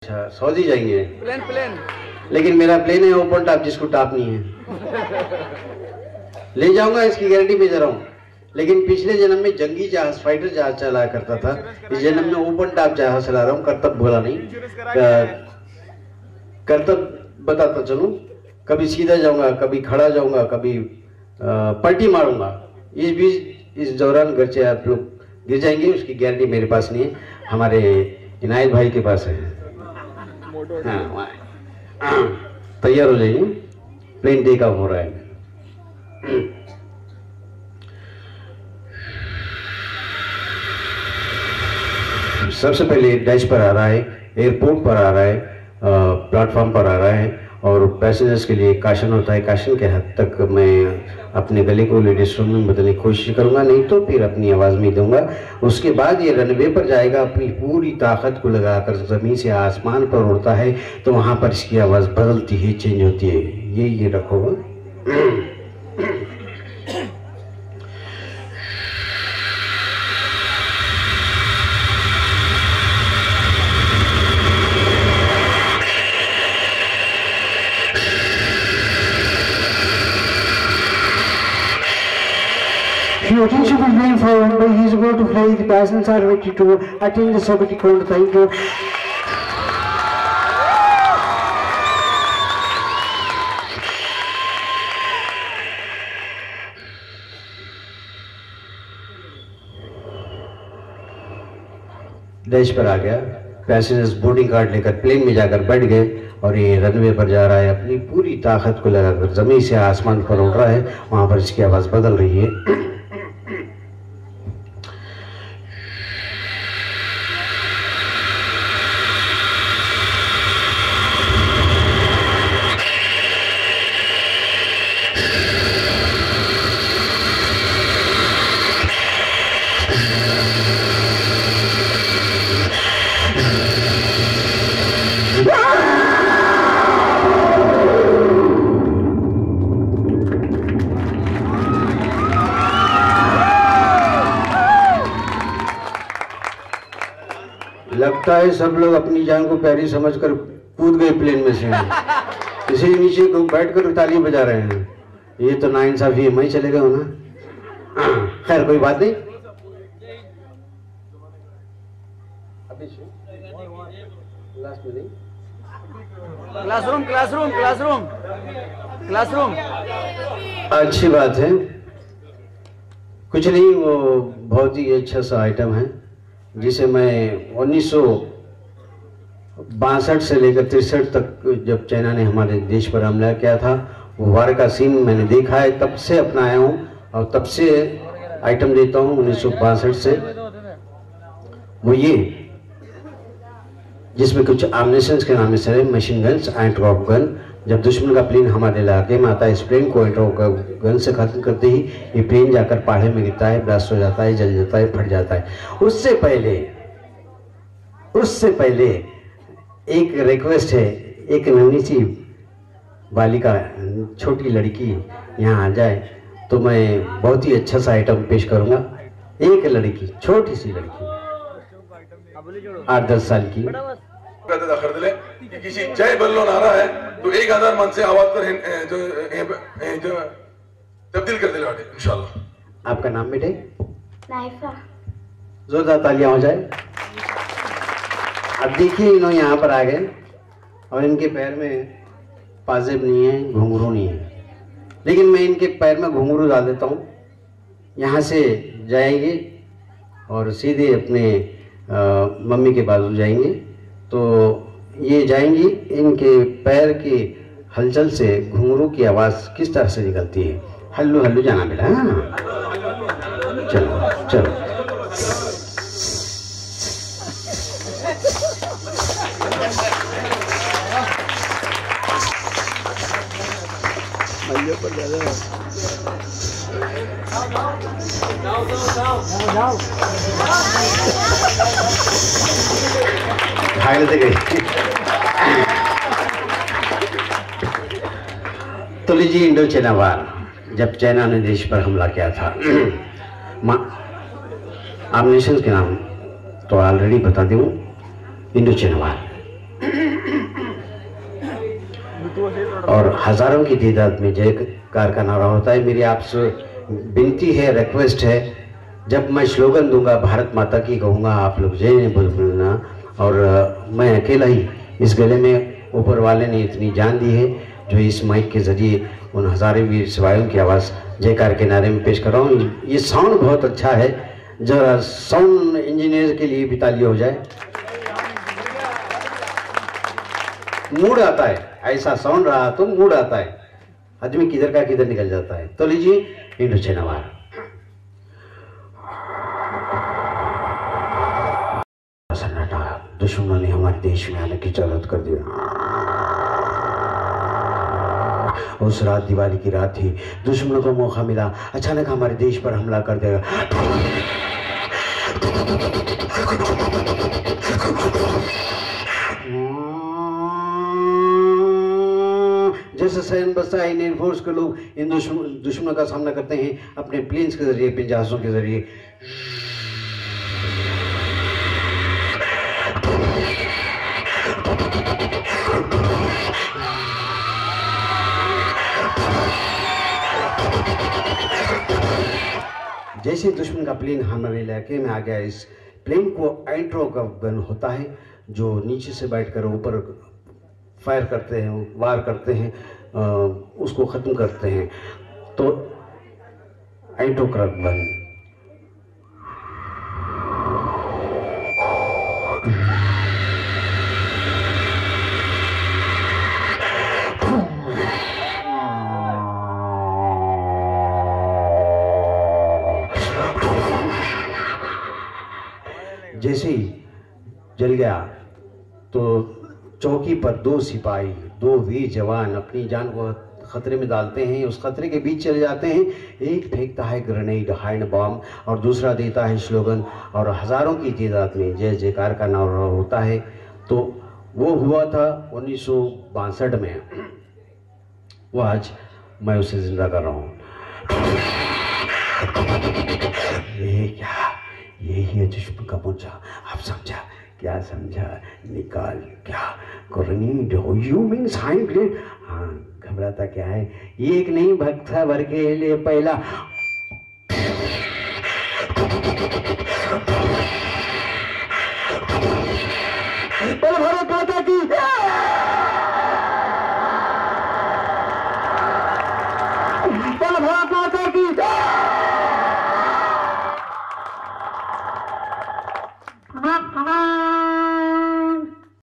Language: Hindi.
अच्छा, सऊदी जाएंगे? प्लेन लेकिन मेरा प्लेन है ओपन टॉप, जिसको टॉप नहीं है। ले जाऊंगा, इसकी गारंटी में दे रहा हूँ। लेकिन पिछले जन्म में जंगी जहाज, फाइटर जहाज चलाया करता था। इस जन्म में ओपन टॉप जहाज चला रहा हूँ। करतब बोला नहीं, करतब बताता चलूं। कभी सीधा जाऊंगा, कभी खड़ा जाऊंगा, कभी पलटी मारूंगा। इस बीच इस दौरान घर से आप लोग गिर जाएंगे, उसकी गारंटी मेरे पास नहीं है, हमारे इनायत भाई के पास है। हाँ, तैयार हो जाइए, प्लेन टेक ऑफ हो रहा है। सबसे पहले डैश पर आ रहा है, एयरपोर्ट पर आ रहा है, प्लेटफॉर्म पर आ रहा है, और पैसेंजर्स के लिए काशन होता है। काशन के हद तक मैं अपने गले को लेडीज रूम में बदलने की कोशिश करूंगा, नहीं तो फिर अपनी आवाज़ में दूंगा। उसके बाद ये रनवे पर जाएगा, अपनी पूरी ताकत को लगाकर ज़मीन से आसमान पर उड़ता है, तो वहाँ पर इसकी आवाज़ बदलती है, चेंज होती है। ये रखो। The attention is being forward, but he is going to fly. The passengers are ready to attend the Soviet ground. Thank you. Dash पर आ गया, पैसेंजर्स बोर्डिंग कार्ड लेकर प्लेन में जाकर बैठ गए, और ये रनवे पर जा रहा है, अपनी पूरी ताकत को लगाकर जमीन से आसमान पर उड़ रहा है। वहां पर इसकी आवाज़ बदल रही है। लगता है सब लोग अपनी जान को प्यारी समझकर कूद गए प्लेन में से, इसी नीचे बैठकर ताली बजा रहे हैं। ये तो नाइंसाफी है, मैं चले गया हूं ना। खैर कोई बात नहीं। क्लासरूम अच्छी बात है, कुछ नहीं, वो बहुत ही अच्छा सा आइटम है, जिसे मैं 1962 से लेकर 63 तक जब चाइना ने हमारे देश पर हमला किया था, वो वार का सीन मैंने देखा है, तब से अपनाया हूँ और तब से आइटम देता हूँ। 1962 से वो ये, जिसमें कुछ आर्मिनेशंस के नाम से मशीन गन्स, एंटी-ड्रॉप गन। जब दुश्मन का प्लेन हमारे इलाके में आता है, इस प्लेन को एंटी-ड्रॉप गन से खत्म करते ही ये प्लेन जाकर पहाड़ में गिरता है, ब्लास्ट हो जाता है, जल जाता है, फट जाता है। उससे पहले एक रिक्वेस्ट है, एक नन्ही सी बालिका, छोटी लड़की यहाँ आ जाए तो मैं बहुत ही अच्छा सा आइटम पेश करूँगा। एक लड़की, छोटी सी लड़की, 8-10 साल की। किसी जय बल्लो नारा है तो 1000 मन से आवाज कर जो तब्दील कर दिला इंशाल्लाह। आपका नाम बेटे? नाइफा। जोरदार तालियां हो जाए। अब देखिए, इन्होंने यहाँ पर आ गए और इनके पैर में पाजेब नहीं है, घुंघरू नहीं है, लेकिन मैं इनके पैर में घुंघरू डाल देता हूँ। यहाँ से जाएंगे और सीधे अपने मम्मी के बाजू जाएंगे, तो ये जाएंगी, इनके पैर की हलचल से घुंघरू की आवाज़ किस तरह से निकलती है। हल्लू हल्लू जाना बेटा। हाँ, चलो चलो। घायल से गई। तो लीजिए, इंडो चाइना वार, जब चाइना ने देश पर हमला किया था, आर्मिनेशंस के नाम तो ऑलरेडी बता दूँ। इंडो चाइना वार और हजारों की तादाद में जयकार का नारा होता है। मेरी आपसे विनती है, रिक्वेस्ट है, जब मैं स्लोगन दूंगा भारत माता की कहूँगा, आप लोग जय बोलना। और मैं अकेला ही इस गले में ऊपर वाले ने इतनी जान दी है जो इस माइक के जरिए उन हजारों वीर सिपाहियों की आवाज़ जयकार के नारे में पेश कर रहा हूँ। ये साउंड बहुत अच्छा है, जरा साउंड इंजीनियर के लिए भी ताली हो जाए। मूड आता है, ऐसा साउंड रहा तो मूड आता है, आदमी किधर का किधर निकल जाता है। तो लीजिए इंडोचैन आवाज। सन्नाटा, दुश्मनों ने हमारे देश में आने की जरूरत कर दी। उस रात दिवाली की रात थी, दुश्मनों को मौका मिला, अचानक हमारे देश पर हमला कर देगा। जैसे सैन्य बस्ता है, एयरफोर्स के लोग इन दुश्मनों का सामना करते हैं अपने प्लेन्स के जरिए, अपने जहाजों के जरिए। जैसे दुश्मन का प्लेन हमारे इलाके में आ गया, इस प्लेन को एंट्रो का गन होता है जो नीचे से बैठकर ऊपर फायर करते हैं, वार करते हैं, उसको ख़त्म करते हैं। तो एंट्रो का गन जैसे ही जल गया तो चौकी पर दो सिपाही, दो वीर जवान अपनी जान को खतरे में डालते हैं, उस खतरे के बीच चले जाते हैं। एक फेंकता है ग्रेनेड, हैंड बॉम्ब, और दूसरा देता है स्लोगन, और हजारों की तादाद में जय जयकार का नारा होता है। तो वो हुआ था 1962 में, वो आज मैं उसे जिंदा कर रहा हूँ। ये क्या, यही है दुश्मन का पूछा। आप समझा? क्या समझा? निकाल क्या ग्रेनेड हो, यू मीन्स हैंड ग्रेनेड। हाँ, घबराता क्या है, एक नहीं भक्ता भर के लिए पहला। बोल भारत माता की, बोल भारत माता की। Come on.